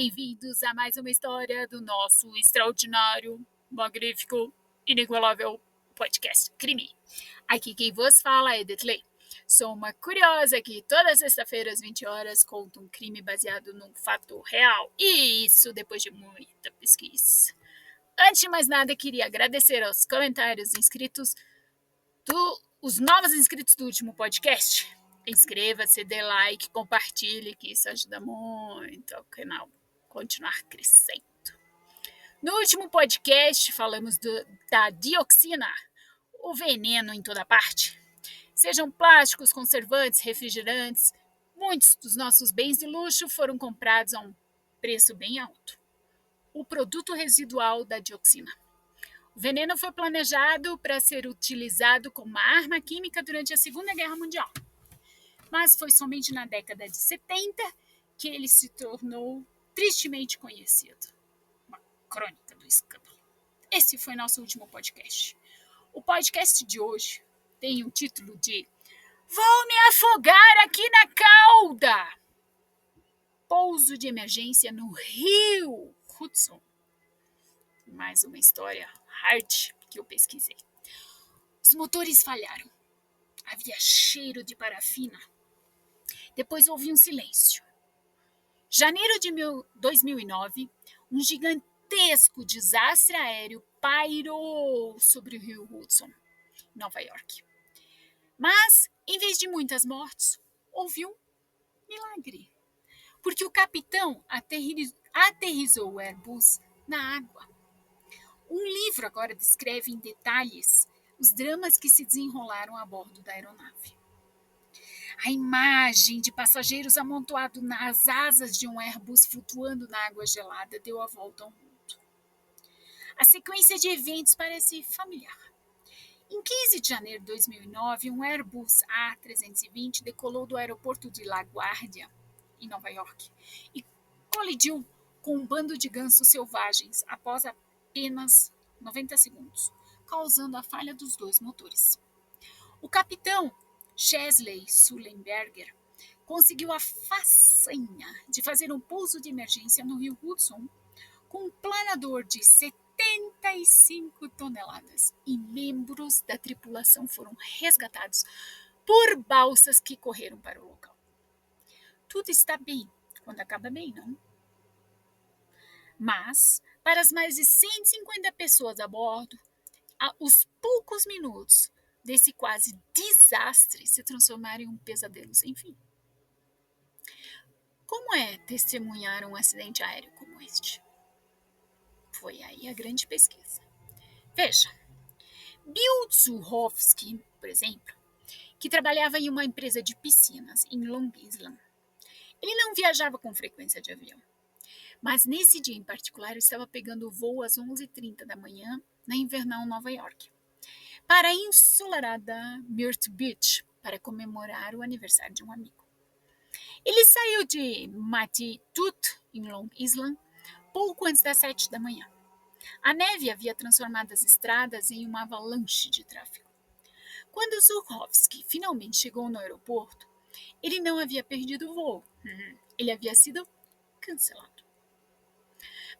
bem-vindos a mais uma história do nosso extraordinário, magnífico, inigualável podcast Crime. Aqui quem vos fala é Edith Lei. Sou uma curiosa que toda sexta-feira às 20 horas conta um crime baseado num fato real. E isso depois de muita pesquisa. Antes de mais nada, queria agradecer aos comentários inscritos os novos inscritos do último podcast. Inscreva-se, dê like, compartilhe, que isso ajuda muito ao canal continuar crescendo. No último podcast, falamos da dioxina, o veneno em toda parte. Sejam plásticos, conservantes, refrigerantes, muitos dos nossos bens de luxo foram comprados a um preço bem alto. O produto residual da dioxina. O veneno foi planejado para ser utilizado como arma química durante a Segunda Guerra Mundial. Mas foi somente na década de 70 que ele se tornou tristemente conhecido. Uma crônica do escândalo. Esse foi nosso último podcast. O podcast de hoje tem o título de Vou me afogar aqui na cauda! Pouso de emergência no Rio Hudson. Mais uma história hard que eu pesquisei. Os motores falharam. Havia cheiro de parafina. Depois houve um silêncio. Janeiro de 2009, um gigantesco desastre aéreo pairou sobre o rio Hudson, Nova York. Mas, em vez de muitas mortes, houve um milagre. Porque o capitão aterrissou o Airbus na água. Um livro agora descreve em detalhes os dramas que se desenrolaram a bordo da aeronave. A imagem de passageiros amontoados nas asas de um Airbus flutuando na água gelada deu a volta ao mundo. A sequência de eventos parece familiar. Em 15 de janeiro de 2009, um Airbus A320 decolou do aeroporto de LaGuardia, em Nova York, e colidiu com um bando de gansos selvagens após apenas 90 segundos, causando a falha dos dois motores. O capitão Chesley Sullenberger conseguiu a façanha de fazer um pouso de emergência no rio Hudson com um planador de 75 toneladas e membros da tripulação foram resgatados por balsas que correram para o local. Tudo está bem quando acaba bem, não? Mas, para as mais de 150 pessoas a bordo, os poucos minutos desse quase desastre se transformaram em um pesadelo sem fim. Como é testemunhar um acidente aéreo como este? Foi aí a grande pesquisa. Veja, Bill Zuchowski, por exemplo, que trabalhava em uma empresa de piscinas em Long Island, ele não viajava com frequência de avião. Mas nesse dia em particular, estava pegando o voo às 11h30 da manhã na invernal Nova York, para a ensolarada Myrtle Beach, para comemorar o aniversário de um amigo. Ele saiu de Matitut, em Long Island, pouco antes das 7 da manhã. A neve havia transformado as estradas em uma avalanche de tráfego. Quando Zuchowski finalmente chegou no aeroporto, ele não havia perdido o voo. Ele havia sido cancelado.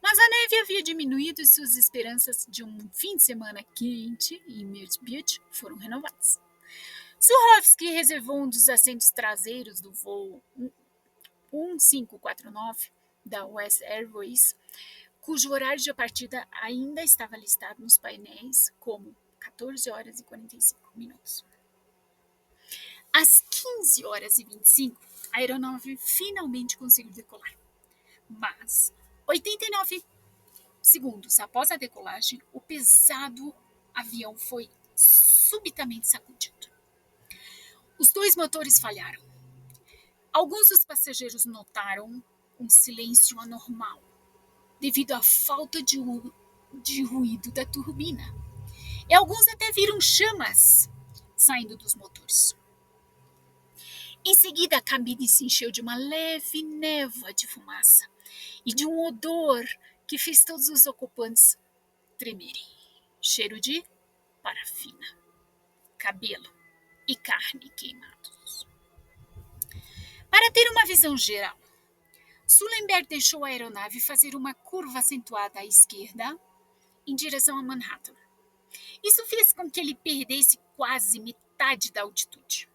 Mas a neve havia diminuído e suas esperanças de um fim de semana quente em Myrtle Beach foram renovadas. Zuchowski reservou um dos assentos traseiros do voo 1549 da West Airways, cujo horário de partida ainda estava listado nos painéis como 14 horas e 45 minutos. Às 15 horas e 25, a aeronave finalmente conseguiu decolar. Mas 89 segundos após a decolagem, o pesado avião foi subitamente sacudido. Os dois motores falharam. Alguns dos passageiros notaram um silêncio anormal, devido à falta de ruído da turbina. E alguns até viram chamas saindo dos motores. Em seguida, a cabine se encheu de uma leve névoa de fumaça e de um odor que fez todos os ocupantes tremerem. Cheiro de parafina, cabelo e carne queimados. Para ter uma visão geral, Sullenberg deixou a aeronave fazer uma curva acentuada à esquerda em direção a Manhattan. Isso fez com que ele perdesse quase metade da altitude,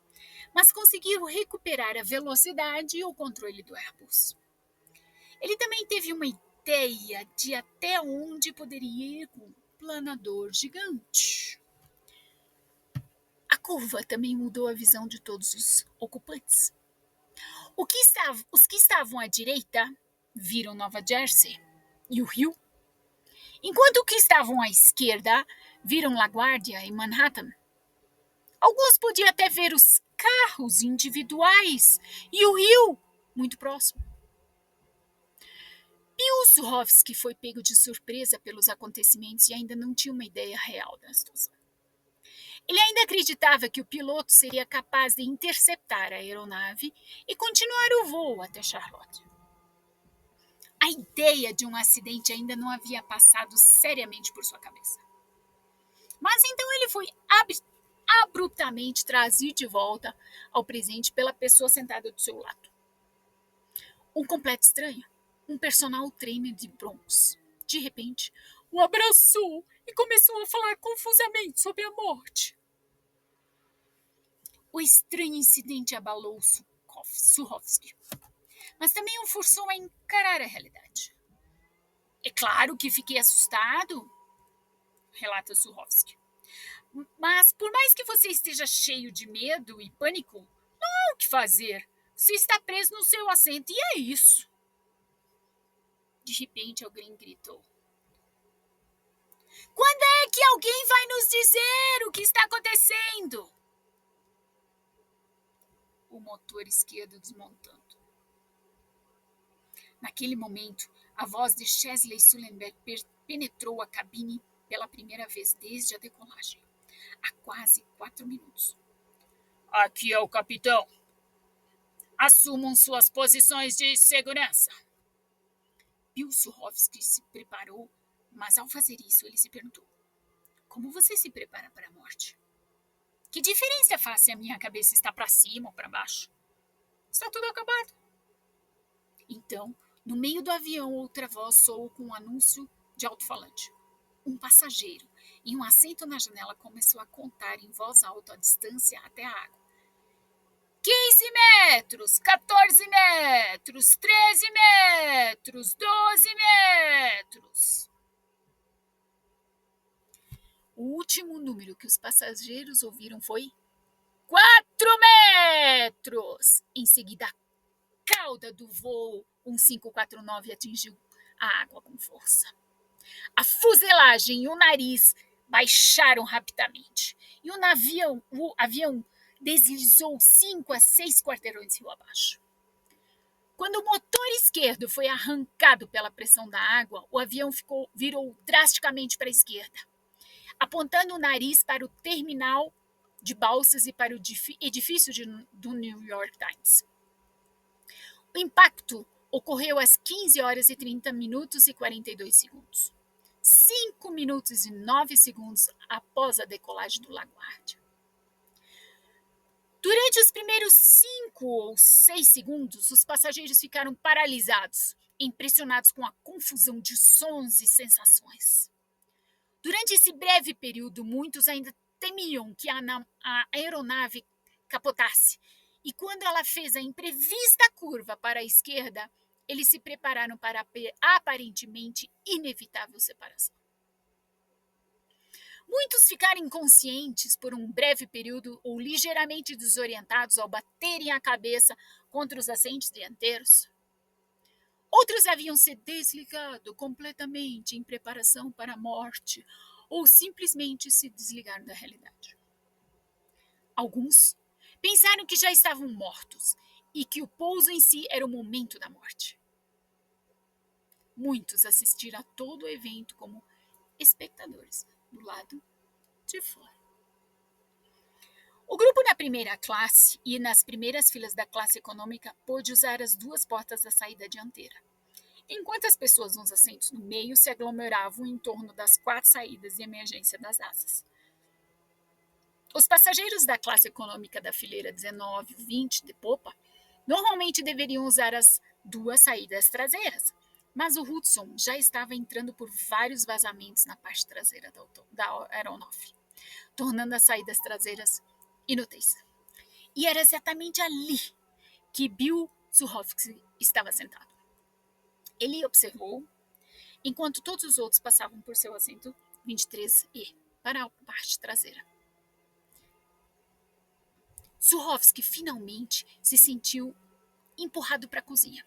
mas conseguiu recuperar a velocidade e o controle do Airbus. Ele também teve uma ideia de até onde poderia ir com um planador gigante. A curva também mudou a visão de todos os ocupantes. Os que estavam à direita viram Nova Jersey e o rio, enquanto os que estavam à esquerda viram LaGuardia e Manhattan. Alguns podiam até ver os carros individuais e o rio muito próximo. Pilsudski foi pego de surpresa pelos acontecimentos e ainda não tinha uma ideia real da situação. Ele ainda acreditava que o piloto seria capaz de interceptar a aeronave e continuar o voo até Charlotte. A ideia de um acidente ainda não havia passado seriamente por sua cabeça. Mas então ele foi abruptamente trazido de volta ao presente pela pessoa sentada do seu lado. Um completo estranho, um personal trainer de Bronx. De repente, o abraçou e começou a falar confusamente sobre a morte. O estranho incidente abalou Surovsky, mas também o forçou a encarar a realidade. É claro que fiquei assustado, relata Surovsky. Mas por mais que você esteja cheio de medo e pânico, não há o que fazer. Você está preso no seu assento e é isso. De repente alguém gritou. Quando é que alguém vai nos dizer o que está acontecendo? O motor esquerdo desmontando. Naquele momento, a voz de Chesley Sullenberg penetrou a cabine pela primeira vez desde a decolagem, há quase 4 minutos. Aqui é o capitão. Assumam suas posições de segurança. Pilsudski se preparou, mas ao fazer isso ele se perguntou: como você se prepara para a morte? Que diferença faz se a minha cabeça está para cima ou para baixo? Está tudo acabado. Então, no meio do avião, outra voz soou com um anúncio de alto-falante. Um passageiro, em um assento na janela, começou a contar em voz alta a distância até a água. 15 metros, 14 metros, 13 metros, 12 metros. O último número que os passageiros ouviram foi 4 metros. Em seguida, a cauda do voo 1549 atingiu a água com força. A fuselagem e o nariz baixaram rapidamente e o avião deslizou 5 a 6 quarteirões rio abaixo. Quando o motor esquerdo foi arrancado pela pressão da água, o avião virou drasticamente para a esquerda, apontando o nariz para o terminal de balsas e para o edifício do New York Times. O impacto ocorreu às 15 horas e 30 minutos e 42 segundos. 5 minutos e 9 segundos após a decolagem do LaGuardia. Durante os primeiros 5 ou 6 segundos, os passageiros ficaram paralisados, impressionados com a confusão de sons e sensações. Durante esse breve período, muitos ainda temiam que a aeronave capotasse, e quando ela fez a imprevista curva para a esquerda, eles se prepararam para a aparentemente inevitável separação. Muitos ficaram inconscientes por um breve período ou ligeiramente desorientados ao baterem a cabeça contra os assentos dianteiros. Outros haviam se desligado completamente em preparação para a morte ou simplesmente se desligaram da realidade. Alguns pensaram que já estavam mortos e que o pouso em si era o momento da morte. Muitos assistiram a todo o evento como espectadores do lado de fora. O grupo na primeira classe e nas primeiras filas da classe econômica pôde usar as 2 portas da saída dianteira, enquanto as pessoas nos assentos no meio se aglomeravam em torno das 4 saídas de emergência das asas. Os passageiros da classe econômica da fileira 19 e 20 de popa Normalmente deveriam usar as 2 saídas traseiras, mas o Hudson já estava entrando por vários vazamentos na parte traseira da aeronave, tornando as saídas traseiras inúteis. E era exatamente ali que Bill Surovsky estava sentado. Ele observou, enquanto todos os outros passavam por seu assento 23E para a parte traseira. Surovsky finalmente se sentiu empurrado para a cozinha.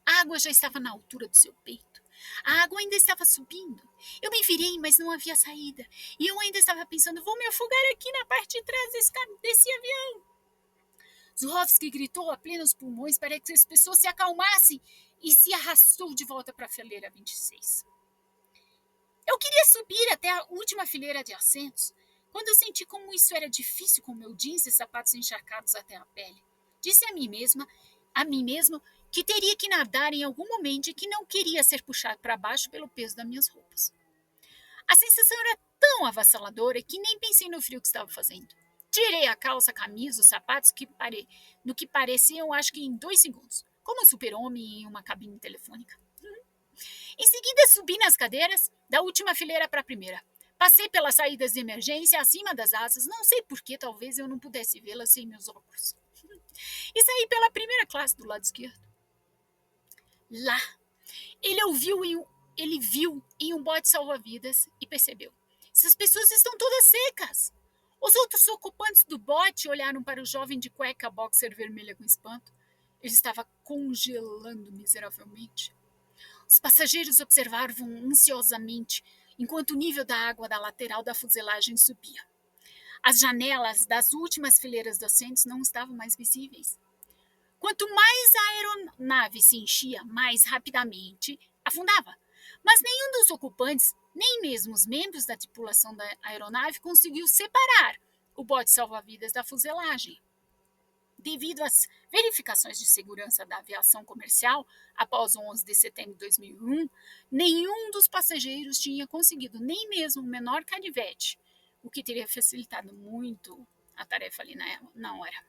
A água já estava na altura do seu peito. A água ainda estava subindo. Eu me virei, mas não havia saída. E eu ainda estava pensando, vou me afogar aqui na parte de trás desse avião. Surovsky gritou a plenos pulmões para que as pessoas se acalmassem e se arrastou de volta para a fileira 26. Eu queria subir até a última fileira de assentos, quando eu senti como isso era difícil com meu jeans e sapatos encharcados até a pele. Disse a mim mesmo, que teria que nadar em algum momento e que não queria ser puxado para baixo pelo peso das minhas roupas. A sensação era tão avassaladora que nem pensei no frio que estava fazendo. Tirei a calça, a camisa, os sapatos, no que pareciam, acho que em 2 segundos, como um super-homem em uma cabine telefônica. Em seguida, subi nas cadeiras, da última fileira para a primeira. Passei pelas saídas de emergência acima das asas, não sei porquê, talvez eu não pudesse vê-las sem meus óculos. E saí pela primeira classe do lado esquerdo. Lá, ele viu em um bote salva-vidas e percebeu. Essas pessoas estão todas secas. Os outros ocupantes do bote olharam para o jovem de cueca boxer vermelha com espanto. Ele estava congelando miseravelmente. Os passageiros observavam ansiosamente enquanto o nível da água da lateral da fuselagem subia. As janelas das últimas fileiras dos assentos não estavam mais visíveis. Quanto mais a aeronave se enchia, mais rapidamente afundava. Mas nenhum dos ocupantes, nem mesmo os membros da tripulação da aeronave, conseguiu separar o bote salva-vidas da fuselagem. Devido às verificações de segurança da aviação comercial, após o 11 de setembro de 2001, nenhum dos passageiros tinha conseguido nem mesmo o menor canivete, o que teria facilitado muito a tarefa ali na hora.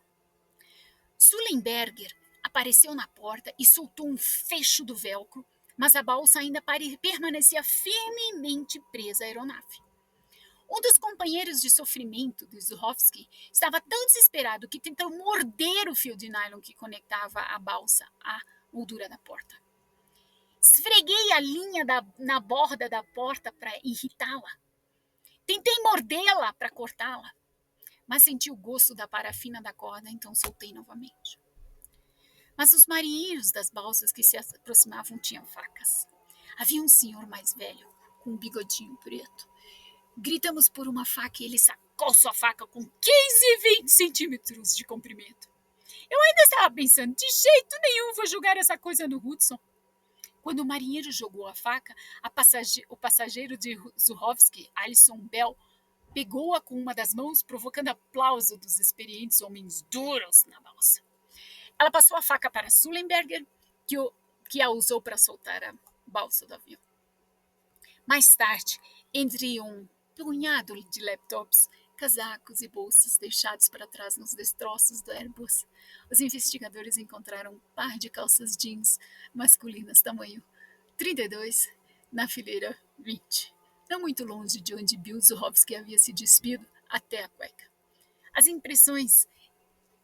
Sullenberger apareceu na porta e soltou um fecho do velcro, mas a balsa ainda permanecia firmemente presa à aeronave. Um dos companheiros de sofrimento de Surovsky estava tão desesperado que tentou morder o fio de nylon que conectava a balsa à moldura da porta. Esfreguei a linha na borda da porta para irritá-la. Tentei mordê-la para cortá-la, mas senti o gosto da parafina da corda, então soltei novamente. Mas os marinheiros das balsas que se aproximavam tinham facas. Havia um senhor mais velho, com um bigodinho preto. Gritamos por uma faca e ele sacou sua faca com 15 e 20 centímetros de comprimento. Eu ainda estava pensando, de jeito nenhum vou jogar essa coisa no Hudson. Quando o marinheiro jogou a faca, o passageiro de Surovsky, Alison Bell, pegou-a com uma das mãos, provocando aplauso dos experientes homens duros na balsa. Ela passou a faca para Sullenberger, que a usou para soltar a balsa do avião. Mais tarde, entre um punhado de laptops, casacos e bolsas deixados para trás nos destroços do Airbus, os investigadores encontraram um par de calças jeans masculinas tamanho 32 na fileira 20, não muito longe de onde Bill Surovsky havia se despido até a cueca. As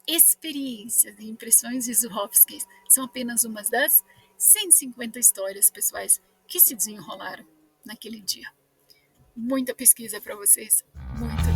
experiências e impressões de Surovsky são apenas uma das 150 histórias pessoais que se desenrolaram naquele dia. Muita pesquisa para vocês, muito